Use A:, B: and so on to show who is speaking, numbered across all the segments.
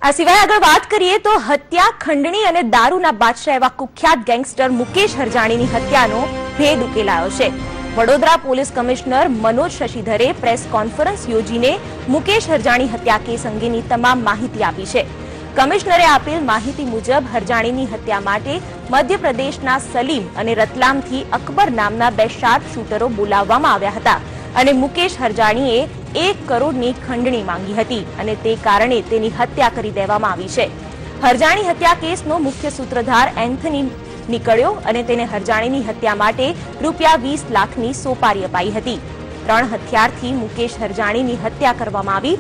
A: આ સિવાય આગળ વાત કરીએ તો હત્યા, ખંડણી અને દારૂના બાદશાહ એવા કુખ્યાત ગેંગસ્ટર મુકેશ હરજાણીની હત્યાનો ભેદ ઉકેલાયો છે। વડોદરા પોલીસ કમિશનર મનોજ શશિધરે પ્રેસ કોન્ફરન્સ યોજીને મુકેશ હરજાણી હત્યા કેસ અંગેની તમામ માહિતી આપી છે। કમિશનરે આપેલ માહિતી મુજબ હરજાણીની હત્યા માટે મધ્યપ્રદેશના સલીમ અને રતલામથી અકબર નામના બે શાર્પ શૂટરો બોલાવવામાં આવ્યા હતા અને મુકેશ હરજાણીએ 1 કરોડની ખંડણી માંગી હતી અને તે કારણે તેની હત્યા કરી દેવામાં આવી છે। હરજાણી હત્યા કેસનો મુખ્ય સૂત્રધાર એન્થની નીકળ્યો અને તેને હરજાણીની હત્યા માટે ₹20 લાખની સોપારી અપાઈ હતી। 3 હથિયારથી મુકેશ હરજાણીની હત્યા કરવામાં આવી।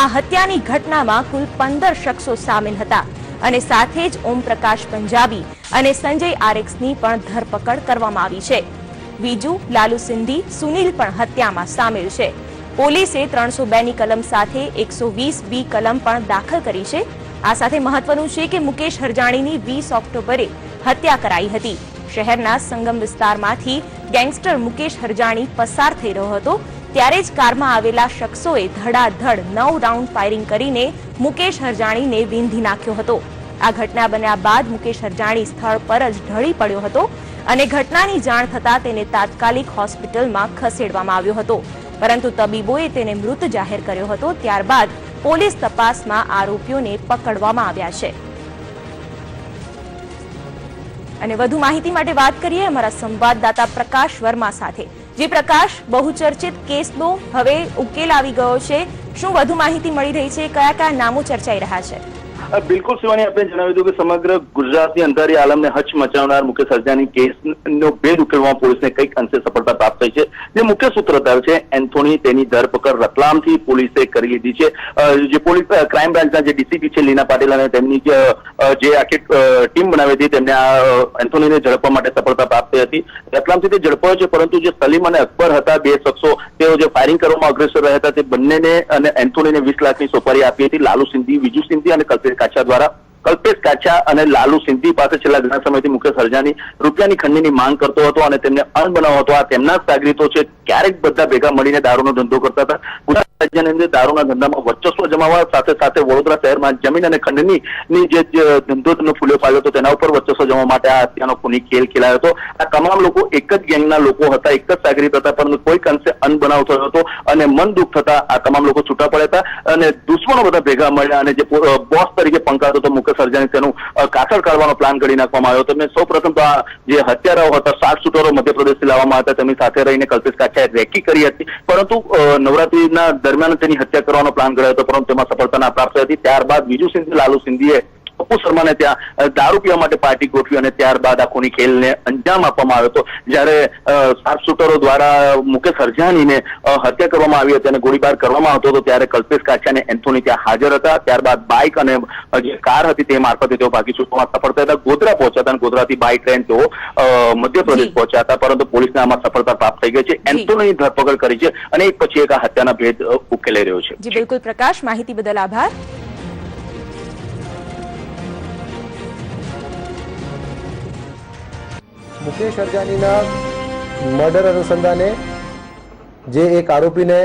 A: આ હત્યાની ઘટનામાં કુલ 15 શખ્સો સામેલ હતા અને સાથે જ ઓમપ્રકાશ પંજાબી અને સંજય આરેક્સની પણ ધરપકડ કરવામાં આવી છે। બીજુ લાલુ સિંધી, સુનિલ પણ હત્યામાં સામેલ છે। પોલીસે 302ની કલમ સાથે 120B કલમ પણ દાખલ કરી છે। આ સાથે મહત્વનું છે કે મુકેશ હરજાણીની 20 ઓક્ટોબરે હત્યા કરાઈ હતી। શહેરના સંગમ વિસ્તારમાંથી ગેંગસ્ટર મુકેશ હરજાણી પસાર થઈ રહ્યો હતો ત્યારે જ કારમાં આવેલા શખ્સોએ ધડાધડ 9 રાઉન્ડ ફાયરિંગ કરીને મુકેશ હરજાણીને વીંધી નાખ્યો હતો। આ ઘટના બન્યા બાદ મુકેશ હરજાણી સ્થળ પર જ ઢળી પડ્યો હતો અને ઘટનાની જાણ થતાં તેને તાત્કાલિક હોસ્પિટલમાં ખસેડવામાં આવ્યો હતો, પરંતુ તબીબોએ તેને મૃત જાહેર કર્યો હતો। ત્યારબાદ પોલીસ તપાસમાં આરોપીઓને પકડવામાં આવ્યા છે। અને વધુ માહિતી માટે વાત કરીએ અમારા સંવાદદાતા પ્રકાશ વર્મા સાથે। જી પ્રકાશ, બહુચર્ચિત કેસનો હવે ઉકેલ આવી ગયો છે, શું વધુ માહિતી મળી રહી છે? કયા કયા નામો ચર્ચાઈ રહ્યા છે?
B: બિલકુલ શિવાની, આપણે જણાવી દઉં કે સમગ્ર ગુજરાતની અંધારી આલમને હચમચાવનાર મુકેશ હરજાણી કેસનો ભેદ ઉકેલવામાં પોલીસને કંઈક અંશે સફળતા પ્રાપ્ત થઈ છે। જે મુખ્ય સૂત્રધાર છે એન્થોની, તેની ધરપકડ રતલામથી પોલીસે કરી લીધી છે। જે પોલીસ ક્રાઇમ બ્રાન્ચના જે ડીસીપી છે લીના પાટીલ અને તેમની જે આખી ટીમ બનાવી હતી તેમને આ એન્થોનીને ઝડપવા માટે સફળતા પ્રાપ્ત થઈ હતી। રતલામથી તે ઝડપાયો છે, પરંતુ જે સલીમ અને અકબર હતા, બે શખ્સો તેઓ જે ફાયરિંગ કરવામાં અગ્રેસર રહ્યા હતા, તે બંનેને અને એન્થોનીને 20 લાખની સોપારી આપી હતી। લાલુ સિંધી, વિજુ સિંધી અને કલ્પેશ કાછા દ્વારા કલ્પેશ કાછા અને લાલુ સિંધી પાસે છેલ્લા ઘણા સમયથી મુકેશ હરજાણી રૂપિયાની ખંડણીની માંગ કરતો હતો અને તેમને અણબનાવ હતો। આ તેમના જ સાગરીતો છે। ક્યારેક બધા ભેગા મળીને દારૂનો ધંધો કરતા હતા। ગુજરાત રાજ્યની અંદર દારૂના ધંધામાં વર્ચસ્વ જમાવવા સાથે સાથે વડોદરા શહેરમાં જમીન અને ખંડણીની જે ધંધો ફૂલ્યો પાડ્યો હતો તેના ઉપર વર્ચસ્વ જમાવવા માટે આ હત્યાનો ખૂની ખેલ ખેલાયો હતો। આ તમામ લોકો એક જ ગેંગના લોકો હતા, એક જ સાગરીત હતા, પરંતુ કોઈક અંશે અણબનાવ થયો હતો અને મન દુઃખ થતા આ તમામ લોકો છૂટા પડ્યા હતા અને દુશ્મનો બધા ભેગા મળ્યા અને જે બોસ તરીકે પંકાતો હતો મુકેશ હરજાણી, તેનું કાતર કાઢવાનો પ્લાન કરી નાખવામાં આવ્યો હતો। સૌ પ્રથમ તો આ જે હત્યારાઓ હતા, શાર્પ શૂટરો મધ્યપ્રદેશથી લાવવામાં હતા, તેમની સાથે રહીને કલ્પેશ કાછાએ રેકી કરી હતી, પરંતુ નવરાત્રીના દરમિયાન તેની હત્યા કરવાનો પ્લાન કર્યો હતો, પરંતુ તેમાં સફળતા ના પ્રાપ્ત થઈ હતી। ત્યારબાદ વિજુ સિંધી, લાલુ સિંધીએ પપ્પુ શર્માને ત્યાં દારૂ પીવા માટે પાર્ટી ગોઠવી અને ત્યારબાદ આ ખૂની ખેલને અંજામ આપવામાં આવ્યો હતો। જ્યારે શાર્પ શૂટરો દ્વારા મુકેશ હરજાણીને હત્યા કરવામાં આવી હતી અને ગોળીબાર કરવામાં આવતો હતો ત્યારે કલ્પેશ કાછા અને એન્થોની ત્યાં હાજર હતા। ત્યારબાદ બાઇક અને જે કાર હતી તે મારફતે તેઓ ભાગી છૂટવામાં સફળ થયા હતા। ગોધરા પહોંચ્યા હતા અને ગોધરાથી બાઇક ટ્રેન તેઓ મધ્યપ્રદેશ પહોંચ્યા હતા, પરંતુ પોલીસને આમાં સફળતા પ્રાપ્ત થઈ ગઈ છે। એન્થોનીની ધરપકડ કરી છે અને એક પછી એક આ હત્યાના ભેદ ઉકેલાઈ રહ્યો છે।
A: જી બિલકુલ પ્રકાશ, માહિતી બદલ આભાર।
C: મુકેશ હરજાણીના મર્ડર અનુસંધાને જે એક આરોપીને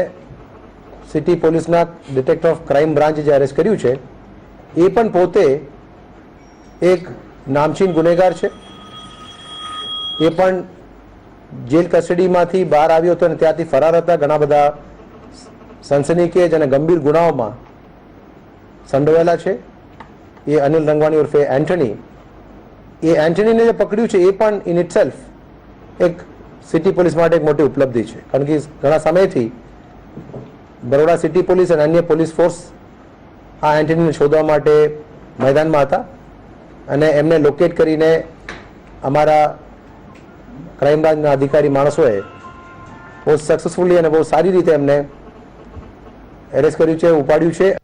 C: સિટી પોલીસના ડિટેક્ટિવ ઓફ ક્રાઇમ બ્રાન્ચે જે અરેસ્ટ કર્યું છે એ પણ પોતે એક નામચીન ગુનેગાર છે। એ પણ જેલ કસ્ટડીમાંથી બહાર આવ્યો હતો અને ત્યાંથી ફરાર હતા। ઘણા બધા સનસનીખેજ અને ગંભીર ગુનાઓમાં સંડોવાયેલા છે। એ અનિલ રંગવાણી ઉર્ફે એન્થની, એ એન્થનીને જે પકડ્યું છે એ પણ ઇન ઇટસેલ્ફ એક સિટી પોલીસ માટે એક મોટી ઉપલબ્ધિ છે, કારણ કે ઘણા સમયથી બરોડા સિટી પોલીસ અને અન્ય પોલીસ ફોર્સ આ એન્થનીને શોધવા માટે મેદાનમાં હતા અને એમને લોકેટ કરીને અમારા ક્રાઇમ બ્રાન્ચના અધિકારી માણસોએ બહુ સક્સેસફુલી અને બહુ સારી રીતે એમને એરેસ્ટ કર્યું છે, ઉપાડ્યું છે।